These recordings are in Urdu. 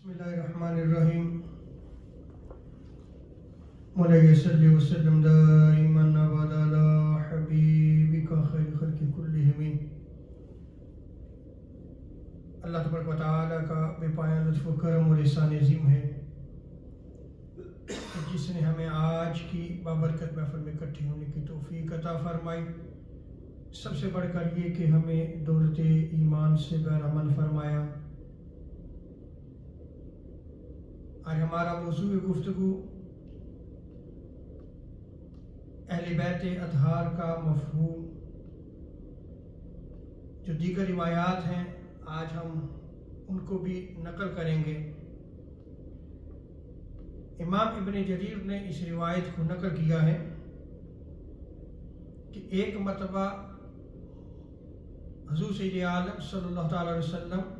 بسم اللہ الرحمن الرحیم مولاي صلی وسلم دائما ابدا على حبیبک خیر خلق کلہم۔ اللہ تبارک و تعالیٰ کا بے پایان لطف و کرم اور احسان عظیم ہے جس نے ہمیں آج کی بابرکت محفل میں اکٹھے ہونے کی توفیق عطا فرمائی۔ سب سے بڑھ کر یہ کہ ہمیں دولت ایمان سے بہرمند فرمایا۔ آج ہمارا موضوع گفتگو اہل بیت اطہار کا مفہوم، جو دیگر روایات ہیں آج ہم ان کو بھی نقل کریں گے۔ امام ابن جریر نے اس روایت کو نقل کیا ہے کہ ایک مرتبہ حضور سید عالم صلی اللہ تعالی علیہ وسلم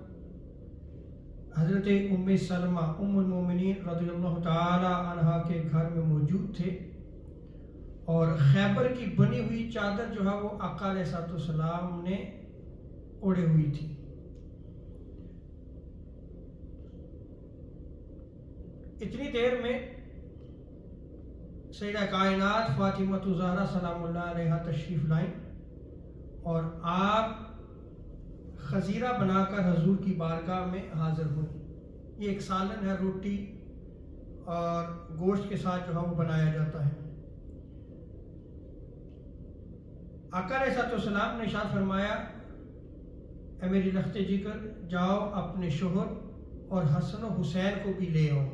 حضرت ام سلمہ ام المومنین رضی اللہ تعالی عنہا کے گھر میں موجود تھے، اور خیبر کی بنی ہوئی چادر جو ہے وہ آقا علیہ السلام نے اوڑھے ہوئی تھی۔ اتنی دیر میں سیدہ کائنات فاطمہ الزہرا سلام اللہ علیہا تشریف لائیں اور آپ خزیرہ بنا کر حضور کی بارگاہ میں حاضر ہوئی۔ یہ ایک سالن ہے، روٹی اور گوشت کے ساتھ جو ہے وہ بنایا جاتا ہے۔ آقا علیہ السلام نے ارشاد فرمایا، اے میری لخت جگر، جاؤ اپنے شوہر اور حسن و حسین کو بھی لے آؤ۔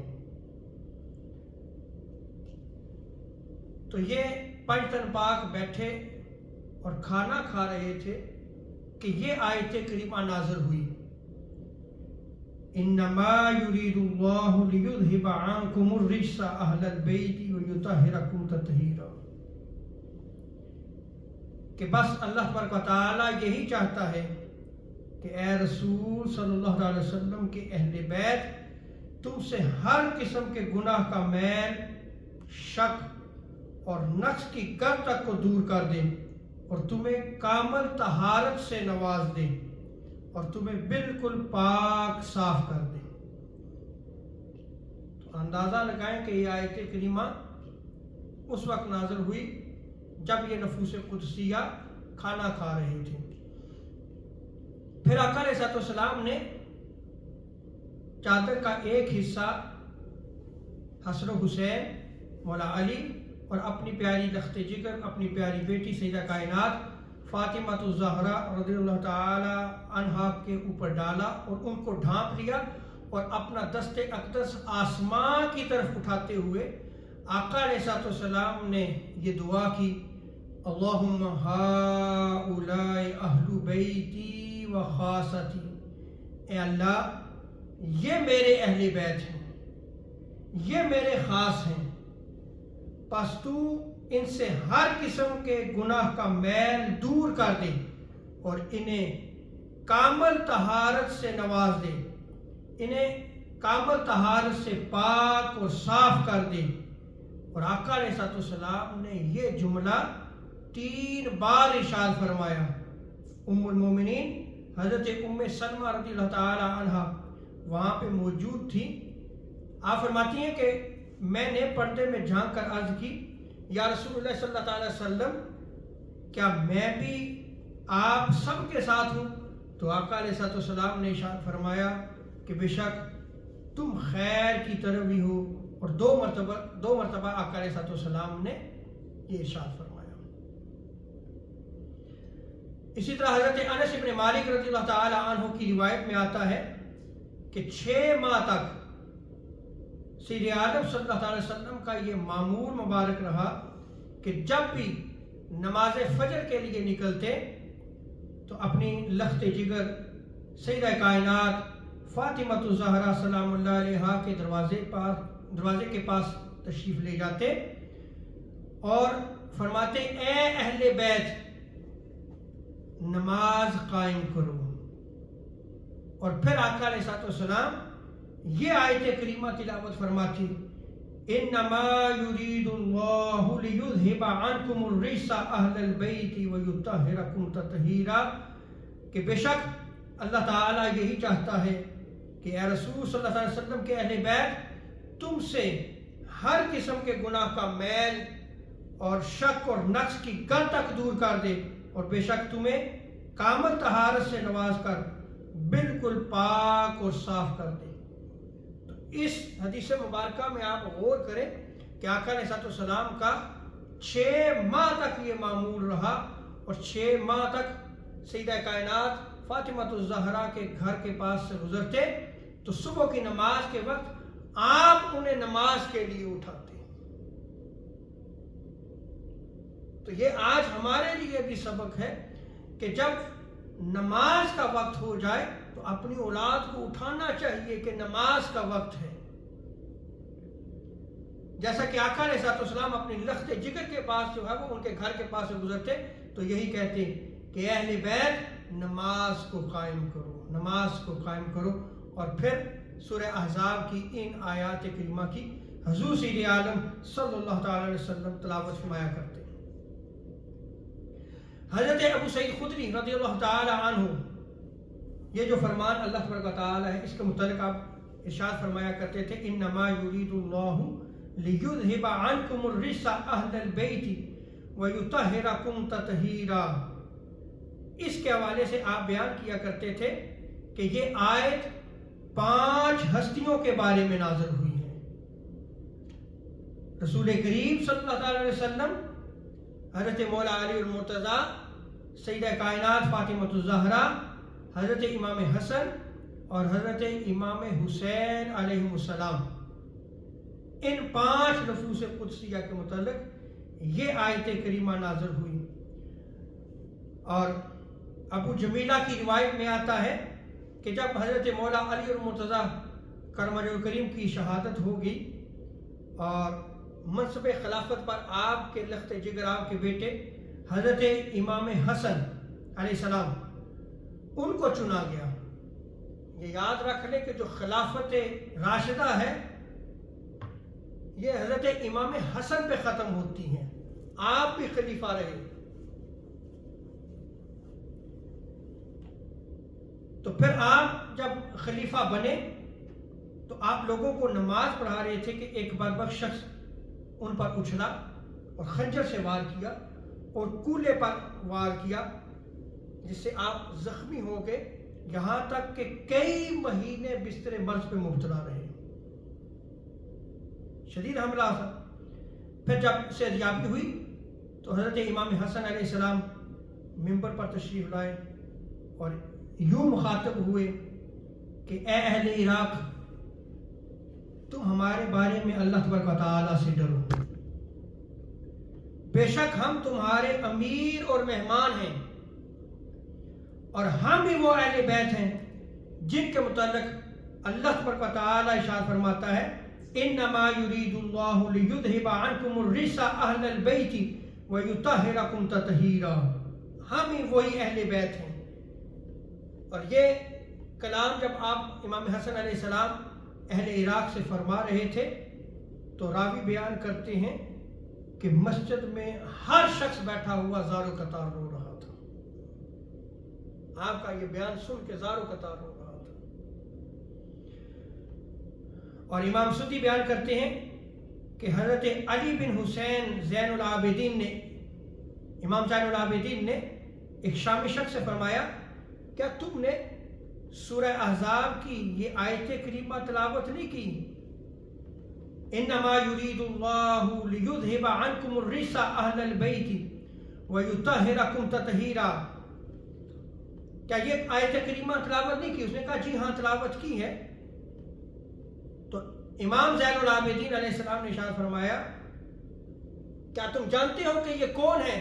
تو یہ پنج تن پاک بیٹھے اور کھانا کھا رہے تھے کہ یہ آیت کریمہ نازل ہوئی، انما یرید اللہ لیذہب عنکم الرجس اہل البیت ویطہرکم تطہیرا، کہ بس اللہ تبارک و تعالیٰ یہی چاہتا ہے کہ اے رسول صلی اللہ علیہ وسلم کے اہل بیت تم سے ہر قسم کے گناہ کا میل، شک اور نقص کی گر تک کو دور کر دیں، اور تمہیں کامل طہارت سے نواز دیں، اور تمہیں بالکل پاک صاف کر دیں۔ تو اندازہ لگائیں کہ یہ آیت کریمہ اس وقت نازل ہوئی جب یہ نفوس قدسیہ کھانا کھا رہے تھے۔ پھر آقا علیہ السلام نے چادر کا ایک حصہ حسن و حسین، مولا علی اور اپنی پیاری لخت جگر، اپنی پیاری بیٹی سیدہ کائنات فاطمہ الزہرا رضی اللہ تعالی عنہا کے اوپر ڈالا اور ان کو ڈھانپ لیا، اور اپنا دست اقدس آسمان کی طرف اٹھاتے ہوئے آقا علیہ السلام نے یہ دعا کی، اللہم ہؤلاء اہل بیتی و خاصتی، اے اللہ یہ میرے اہل بیت ہیں، یہ میرے خاص ہیں، پس تو ان سے ہر قسم کے گناہ کا میل دور کر دے اور انہیں کامل طہارت سے نواز دے، انہیں کامل طہارت سے پاک اور صاف کر دے۔ اور آقا علیہ السلام نے یہ جملہ 3 بار ارشاد فرمایا۔ ام المومنین حضرت ام سلمہ رضی اللہ تعالی عنہا وہاں پہ موجود تھی۔ آپ فرماتی ہیں کہ میں نے پردے میں جھانک کر عرض کی، یا رسول اللہ صلی اللہ علیہ وسلم کیا میں بھی آپ سب کے ساتھ ہوں؟ تو آقا علیہ السلام نے ارشاد فرمایا کہ بے شک تم خیر کی طرف بھی ہو، اور دو مرتبہ آقا علیہ السلام نے یہ ارشاد فرمایا۔ اسی طرح حضرت انس بن مالک رضی اللہ تعالی عنہ کی روایت میں آتا ہے کہ 6 ماہ تک سید عالم صلی اللہ علیہ وسلم کا یہ معمول مبارک رہا کہ جب بھی نماز فجر کے لیے نکلتے تو اپنی لخت جگر سیدہ کائنات فاطمہ الزہرا سلام اللہ علیہا کے دروازے کے پاس تشریف لے جاتے اور فرماتے، اے اہل بیت نماز قائم کرو۔ اور پھر آقا علیہ السلام یہ آیت کریمہ تلاوت فرماتی، انما یرید اللہ لیذہب عنکم الرجس اہل البیت ویطہرکم تطہیرا، کہ بے شک اللہ تعالیٰ یہی چاہتا ہے کہ اے رسول صلی اللہ علیہ وسلم کے اہل بیت تم سے ہر قسم کے گناہ کا میل اور شک اور نقص کی کل تک دور کر دے، اور بے شک تمہیں کامل طہارت سے نواز کر بالکل پاک اور صاف کر دے۔ تو اس حدیث مبارکہ میں آپ غور کریں کہ آقا علیہ السلام کا 6 ماہ تک یہ معمول رہا، اور 6 ماہ تک سیدہ کائنات فاطمہ الزہرا کے گھر کے پاس سے گزرتے تو صبح کی نماز کے وقت آپ انہیں نماز کے لیے اٹھاتے۔ تو یہ آج ہمارے لیے بھی سبق ہے کہ جب نماز کا وقت ہو جائے تو اپنی اولاد کو اٹھانا چاہیے کہ نماز کا وقت ہے۔ جیسا کہ آقا علیہ السلام اپنی لخت جگر کے پاس جو ہے وہ ان کے گھر کے پاس سے گزرتے تو یہی کہتے کہ اہل بیت نماز کو قائم کرو، نماز کو قائم کرو، اور پھر سورہ احزاب کی ان آیات کریمہ کی حضور سید عالم صلی اللہ تعالی علیہ وسلم تلاوت فرمایا کرتے۔ حضرت ابو سعید خدری رضی اللہ تعالی عنہ یہ جو فرمان اللہ تبارک و تعالی ہے اس کے متعلق آپ ارشاد فرمایا کرتے تھے انما یرید اللہ لیذھب عنکم الرجس اہل البیت ویطہرکم تطہیرا۔ اس کے حوالے سے آپ بیان کیا کرتے تھے کہ یہ آیت 5 ہستیوں کے بارے میں نازل ہوئی ہے۔ رسول کریم صلی اللہ علیہ وسلم، حضرت مولا علی المرتضیٰ، سیدہ کائنات فاطمہ الزہرا، حضرت امام حسن اور حضرت امام حسین علیہ السلام، ان 5 نفوس قدسیہ کے متعلق یہ آیت کریمہ نازل ہوئی۔ اور ابو جمیلہ کی روایت میں آتا ہے کہ جب حضرت مولا علی المرتضیٰ کرم وجہ کریم کی شہادت ہوگی اور منصب خلافت پر آپ کے لخت جگر آپ کے بیٹے حضرت امام حسن علیہ السلام ان کو چنا گیا۔ یہ یاد رکھ لیں کہ جو خلافت راشدہ ہے یہ حضرت امام حسن پہ ختم ہوتی ہیں، آپ بھی خلیفہ رہے۔ تو پھر آپ جب خلیفہ بنے تو آپ لوگوں کو نماز پڑھا رہے تھے کہ ایک بدبخت شخص ان پر اچھلا اور خنجر سے وار کیا اور کولے پر وار کیا، جس سے آپ زخمی ہو گئے، یہاں تک کہ کئی مہینے بستر مرض پہ مبتلا رہے، شدید حملہ تھا۔ پھر جب صحتیابی ہوئی تو حضرت امام حسن علیہ السلام ممبر پر تشریف لائے اور یوں مخاطب ہوئے کہ اے اہل عراق، تم ہمارے بارے میں اللہ تبارک و تعالیٰ سے ڈرو، بے شک ہم تمہارے امیر اور مہمان ہیں، اور ہم بھی وہ اہل بیت ہیں جن کے متعلق اللہ تبارک و تعالیٰ ارشاد فرماتا ہے انما یرید اللہ لیذھب عنکم الرجس اہل البیت ویطہرکم تطہیرا۔ ہم ہی وہی اہل بیت ہیں۔ اور یہ کلام جب آپ امام حسن علیہ السلام اہل عراق سے فرما رہے تھے تو راوی بیان کرتے ہیں کہ مسجد میں ہر شخص بیٹھا ہوا زارو قطار رو رہا تھا۔ آپ کا یہ بیان سن کے زارو قطار رو رہا تھا۔ اور امام سدی بیان کرتے ہیں کہ حضرت علی بن حسین زین العابدین نے، امام زین العابدین نے ایک شامی شخص سے فرمایا کیا تم نے سورہ احزاب کی یہ آیت کریمہ تلاوت نہیں کی انما یرید اللہ لیذھب عنکم الرجس اہل البیت ویطہرکم تطہیرا؟ کیا یہ آیت کریمہ تلاوت نہیں کی؟ اس نے کہا جی ہاں تلاوت کی ہے۔ تو امام زین العابدین علیہ السلام نے ارشاد فرمایا کیا تم جانتے ہو کہ یہ کون ہے؟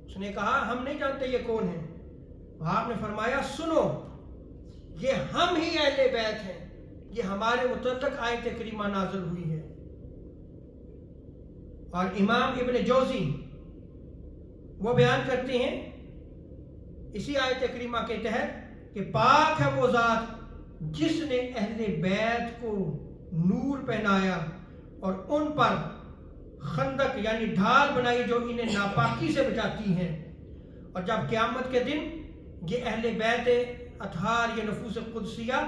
اس نے کہا ہم نہیں جانتے یہ کون ہے۔ آپ نے فرمایا سنو، یہ ہم ہی اہل بیت ہیں، یہ ہمارے متعلق آیت کریمہ نازل ہوئی ہے۔ اور امام ابن جوزی وہ بیان کرتے ہیں اسی آیت کریمہ کے تحت کہ پاک ہے وہ ذات جس نے اہل بیت کو نور پہنایا اور ان پر خندق یعنی ڈھال بنائی جو انہیں ناپاکی سے بچاتی ہیں، اور جب قیامت کے دن یہ اہل بیت اطہار یہ نفوس قدسیہ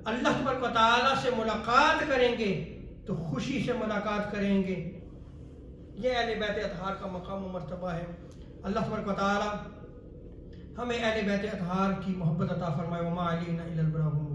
اللہ تبارک و تعالیٰ سے ملاقات کریں گے تو خوشی سے ملاقات کریں گے۔ یہ اہل بیت اطہار کا مقام و مرتبہ ہے۔ اللہ تبارک و تعالیٰ ہمیں اہل بیت اطہار کی محبت عطا فرمائے۔ وما علینا الا البلاغ المبین۔